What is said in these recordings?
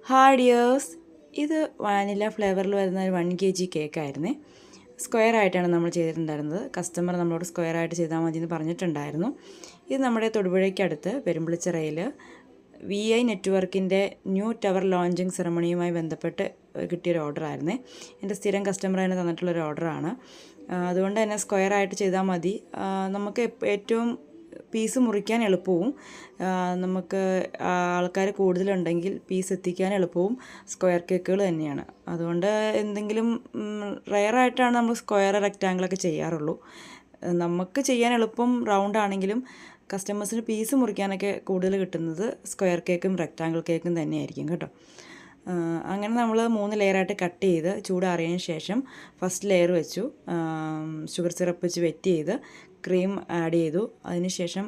Hi dears, ഇത് vanilla ഫ്ലേവറിൽ വരുന്ന ഒരു 1 kg കേക്കായിരുന്നേ. സ്ക്വയർ ആയിട്ടാണ് നമ്മൾ ചെയ്തിട്ടുണ്ടായിരുന്നത്. കസ്റ്റമർ നമ്മളോട് സ്ക്വയർ ആയിട്ട് ചെയ്താൽ മതി എന്ന് പറഞ്ഞിട്ടുണ്ടായിരുന്നു. ഇത് നമ്മുടെ തൊടുപുഴയ്ക്കടുത്ത് പെരുമ്പിളിച്ചിറയിൽ VI നെറ്റ്വർക്കിൻ്റെ ന്യൂ ടവർ ലോഞ്ചിങ് സെറമണിയുമായി ബന്ധപ്പെട്ട് കിട്ടിയൊരു ഓർഡറായിരുന്നേ. എൻ്റെ സ്ഥിരം കസ്റ്റമർ തന്നെ തന്നിട്ടുള്ളൊരു ഓർഡറാണ്. അതുകൊണ്ട് തന്നെ സ്ക്വയർ ആയിട്ട് ചെയ്താൽ മതി. നമുക്ക് ഏറ്റവും പീസ് മുറിക്കാൻ എളുപ്പവും നമുക്ക് ആൾക്കാർ കൂടുതലുണ്ടെങ്കിൽ പീസ് എത്തിക്കാൻ എളുപ്പവും സ്ക്വയർ കേക്കുകൾ തന്നെയാണ്. അതുകൊണ്ട് എന്തെങ്കിലും റെയറായിട്ടാണ് നമ്മൾ സ്ക്വയർ റെക്റ്റാങ്കിളൊക്കെ ചെയ്യാറുള്ളൂ. നമുക്ക് ചെയ്യാൻ എളുപ്പം റൗണ്ട് ആണെങ്കിലും കസ്റ്റമേഴ്സിന് പീസ് മുറിക്കാനൊക്കെ കൂടുതൽ കിട്ടുന്നത് സ്ക്വയർ കേക്കും റെക്റ്റാങ്കിൾ കേക്കും തന്നെയായിരിക്കും കേട്ടോ. അങ്ങനെ നമ്മൾ 3 ലെയറായിട്ട് കട്ട് ചെയ്ത് ചൂടാറിയതിന് ശേഷം ഫസ്റ്റ് ലെയർ വെച്ചു, ഷുഗർ സിറപ്പ് വെച്ച് വെറ്റ് ചെയ്ത് ക്രീം ആഡ് ചെയ്തു. അതിനുശേഷം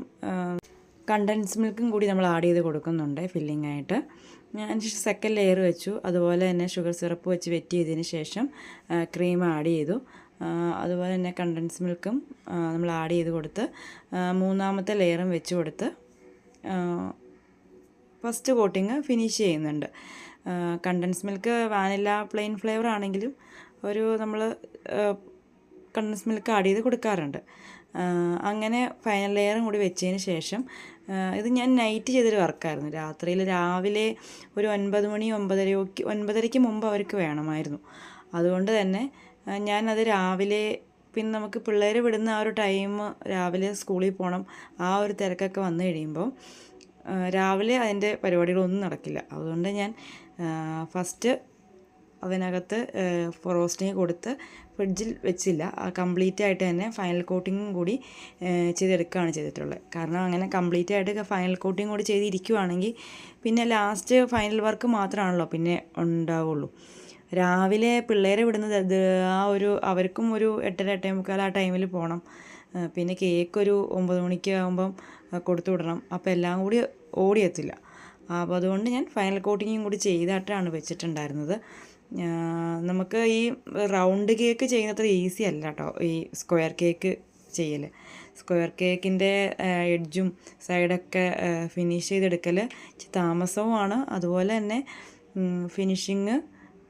കണ്ടൻസ് മിൽക്കും കൂടി നമ്മൾ ആഡ് ചെയ്ത് കൊടുക്കുന്നുണ്ട് ഫില്ലിംഗ് ആയിട്ട്. അതിനുശേഷം സെക്കൻഡ് ലെയർ വെച്ചു, അതുപോലെ തന്നെ ഷുഗർ സിറപ്പ് വെച്ച് വെറ്റ് ചെയ്തതിന് ശേഷം ക്രീം ആഡ് ചെയ്തു. അതുപോലെ തന്നെ കണ്ടൻസ് മിൽക്കും നമ്മൾ ആഡ് ചെയ്ത് കൊടുത്ത് മൂന്നാമത്തെ ലെയറും വെച്ച് കൊടുത്ത് ഫസ്റ്റ് കോട്ടിങ് ഫിനിഷ് ചെയ്യുന്നുണ്ട്. Condensed milk vanilla plain flavour ആണെങ്കിലും നമ്മൾ കണ്ടൻസ് മിൽക്ക് ആഡ് ചെയ്ത് കൊടുക്കാറുണ്ട്. അങ്ങനെ ഫൈനൽ ലെയറും കൂടി വെച്ചതിന് ശേഷം ഇത് ഞാൻ നൈറ്റ് ചെയ്തൊരു വർക്കായിരുന്നു. രാവിലെ ഒരു 9 മണി 9:30ക്ക് മുമ്പ് അവർക്ക് വേണമായിരുന്നു. അതുകൊണ്ട് തന്നെ ഞാനത് രാവിലെ, പിന്നെ നമുക്ക് പിള്ളേർ വിടുന്ന ആ ഒരു ടൈം, രാവിലെ സ്കൂളിൽ പോകണം, ആ ഒരു തിരക്കൊക്കെ വന്നു കഴിയുമ്പോൾ രാവിലെ അതിൻ്റെ പരിപാടികളൊന്നും നടക്കില്ല. അതുകൊണ്ട് ഞാൻ ഫസ്റ്റ് അതിനകത്ത് റോസ്റ്റിങ് കൊടുത്ത് ഫ്രിഡ്ജിൽ വെച്ചില്ല. കംപ്ലീറ്റ് ആയിട്ട് തന്നെ ഫൈനൽ കോട്ടിങ്ങും കൂടി ചെയ്തെടുക്കുകയാണ് ചെയ്തിട്ടുള്ളത്. കാരണം അങ്ങനെ കംപ്ലീറ്റ് ആയിട്ട് ഫൈനൽ കോട്ടിങ് കൂടി ചെയ്തിരിക്കുകയാണെങ്കിൽ പിന്നെ ലാസ്റ്റ് ഫൈനൽ വർക്ക് മാത്രമാണല്ലോ പിന്നെ ഉണ്ടാവുള്ളൂ. രാവിലെ പിള്ളേരെ വിടുന്നത് അവർക്കും ഒരു 8:30 8:45 ആ ടൈമിൽ പോകണം. പിന്നെ കേക്ക് ഒരു 9 മണിക്ക് ആകുമ്പം കൊടുത്തു വിടണം. അപ്പോൾ എല്ലാം കൂടി ഓടിയെത്തില്ല. അപ്പോൾ അതുകൊണ്ട് ഞാൻ ഫൈനൽ കോട്ടിങ്ങും കൂടി ചെയ്തിട്ടാണ് വെച്ചിട്ടുണ്ടായിരുന്നത്. നമുക്ക് ഈ റൗണ്ട് കേക്ക് ചെയ്യുന്നത്ര ഈസി അല്ല കേട്ടോ ഈ സ്ക്വയർ കേക്ക് ചെയ്യൽ. സ്ക്വയർ കേക്കിൻ്റെ എഡ്ജും സൈഡൊക്കെ ഫിനിഷ് ചെയ്തെടുക്കൽ താമസവുമാണ്. അതുപോലെ തന്നെ ഫിനിഷിങ്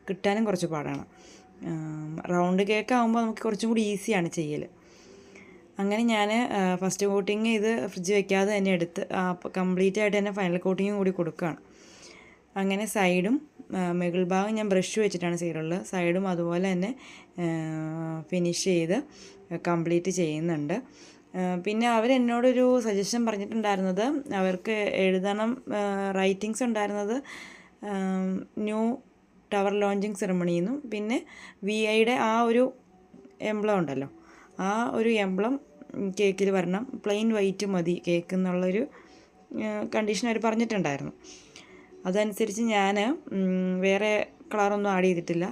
കിട്ടാനും കുറച്ച് പാടാണ്. റൗണ്ട് കേക്ക് ആകുമ്പോൾ നമുക്ക് കുറച്ചും കൂടി ഈസിയാണ് ചെയ്യൽ. അങ്ങനെ ഞാൻ ഫസ്റ്റ് കോട്ടിങ് ഇത് ഫ്രിഡ്ജ് വെക്കാതെ തന്നെ എടുത്ത് കംപ്ലീറ്റ് ആയിട്ട് തന്നെ ഫൈനൽ കോട്ടിങ്ങും കൂടി കൊടുക്കുകയാണ്. അങ്ങനെ സൈഡും മുകൾ ഭാഗം ഞാൻ ബ്രഷ് വെച്ചിട്ടാണ് ചെയ്യാറുള്ളത്. സൈഡും അതുപോലെ തന്നെ ഫിനിഷ് ചെയ്ത് കംപ്ലീറ്റ് ചെയ്യുന്നുണ്ട്. പിന്നെ അവരെന്നോടൊരു സജഷൻ പറഞ്ഞിട്ടുണ്ടായിരുന്നത്, അവർക്ക് എഴുതണം റൈറ്റിങ്സ് ഉണ്ടായിരുന്നത് ന്യൂ ടവർ ലോഞ്ചിങ് സെറമണിന്നും പിന്നെ VIയുടെ ആ ഒരു എംബ്ലം ഉണ്ടല്ലോ, ആ ഒരു എംബ്ലം കേക്കിൽ വരണം, പ്ലെയിൻ വൈറ്റ് മതി കേക്ക് എന്നുള്ളൊരു കണ്ടീഷൻ അവർ പറഞ്ഞിട്ടുണ്ടായിരുന്നു. അതനുസരിച്ച് ഞാൻ വേറെ കളറൊന്നും ആഡ് ചെയ്തിട്ടില്ല,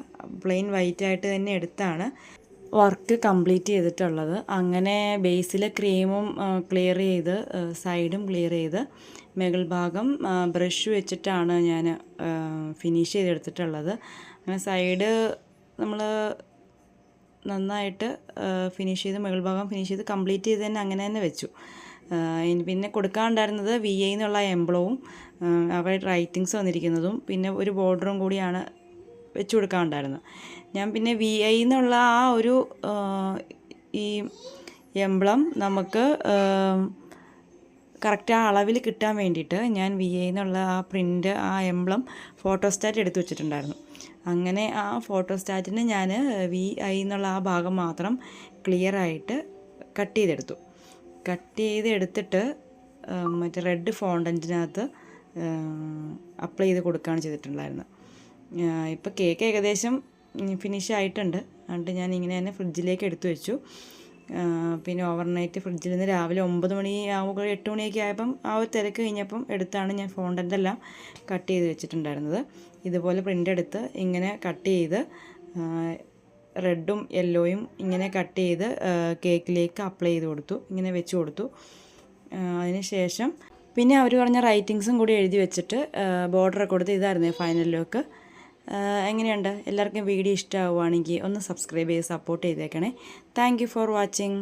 പ്ലെയിൻ വൈറ്റായിട്ട് തന്നെ എടുത്താണ് വർക്ക് കംപ്ലീറ്റ് ചെയ്തിട്ടുള്ളത്. അങ്ങനെ ബേസിൽ ക്രീമും ക്ലിയർ ചെയ്ത് സൈഡും ക്ലിയർ ചെയ്ത് മുകൾ ഭാഗം ബ്രഷ് വെച്ചിട്ടാണ് ഞാൻ ഫിനിഷ് ചെയ്തെടുത്തിട്ടുള്ളത്. അങ്ങനെ സൈഡ് നമ്മൾ നന്നായിട്ട് ഫിനിഷ് ചെയ്ത് മുകൾ ഭാഗം ഫിനിഷ് ചെയ്ത് കംപ്ലീറ്റ് ചെയ്ത് തന്നെ അങ്ങനെ തന്നെ വെച്ചു. പിന്നെ കൊടുക്കാനുണ്ടായിരുന്നത് VI എന്നുള്ള എംബ്ലവും അവരുടെ റൈറ്റിങ്സ് വന്നിരിക്കുന്നതും പിന്നെ ഒരു ബോർഡറും കൂടിയാണ് വെച്ച് കൊടുക്കാനുണ്ടായിരുന്നത്. ഞാൻ പിന്നെ VI എന്നുള്ള ആ ഒരു ഈ എംബ്ലം നമുക്ക് കറക്റ്റ് ആ അളവിൽ കിട്ടാൻ വേണ്ടിയിട്ട് ഞാൻ VI എന്നുള്ള ആ പ്രിൻ്റ്, ആ എംബ്ലം ഫോട്ടോസ്റ്റാറ്റ് എടുത്ത് വെച്ചിട്ടുണ്ടായിരുന്നു. അങ്ങനെ ആ ഫോട്ടോസ്റ്റാറ്റിന് ഞാൻ VI എന്നുള്ള ആ ഭാഗം മാത്രം ക്ലിയറായിട്ട് കട്ട് ചെയ്തെടുത്തിട്ട് മറ്റേ റെഡ് ഫോണ്ടൻറ്റിനകത്ത് അപ്ലൈ ചെയ്ത് കൊടുക്കുകയാണ് ചെയ്തിട്ടുണ്ടായിരുന്നത്. ഇപ്പോൾ കേക്ക് ഏകദേശം ഫിനിഷ് ആയിട്ടുണ്ട്. എന്നിട്ട് ഞാൻ ഇങ്ങനെ തന്നെ ഫ്രിഡ്ജിലേക്ക് എടുത്തു വെച്ചു. പിന്നെ ഓവർനൈറ്റ് ഫ്രിഡ്ജിൽ നിന്ന് രാവിലെ 9 മണി ആവുമ്പോൾ 8 മണിയൊക്കെ ആയപ്പം ആ ഒരു തിരക്ക് കഴിഞ്ഞപ്പം എടുത്താണ് ഞാൻ ഫോണ്ടൻ്റെല്ലാം കട്ട് ചെയ്ത് വെച്ചിട്ടുണ്ടായിരുന്നത്. ഇതുപോലെ പ്രിൻ്റ് എടുത്ത് ഇങ്ങനെ കട്ട് ചെയ്ത് റെഡും യെല്ലോയും ഇങ്ങനെ കട്ട് ചെയ്ത് കേക്കിലേക്ക് അപ്ലൈ ചെയ്ത് കൊടുത്തു, ഇങ്ങനെ വെച്ച് കൊടുത്തു. അതിന് ശേഷം പിന്നെ അവർ പറഞ്ഞ റൈറ്റിങ്സും കൂടി എഴുതി വെച്ചിട്ട് ബോർഡറൊക്കെ കൊടുത്ത് ഇതായിരുന്നു ഫൈനൽ ലുക്ക്. എങ്ങനെയുണ്ട്? എല്ലാവർക്കും വീഡിയോ ഇഷ്ടമാവുകയാണെങ്കിൽ ഒന്ന് സബ്സ്ക്രൈബ് ചെയ്ത് സപ്പോർട്ട് ചെയ്തേക്കണേ. Thank you for watching.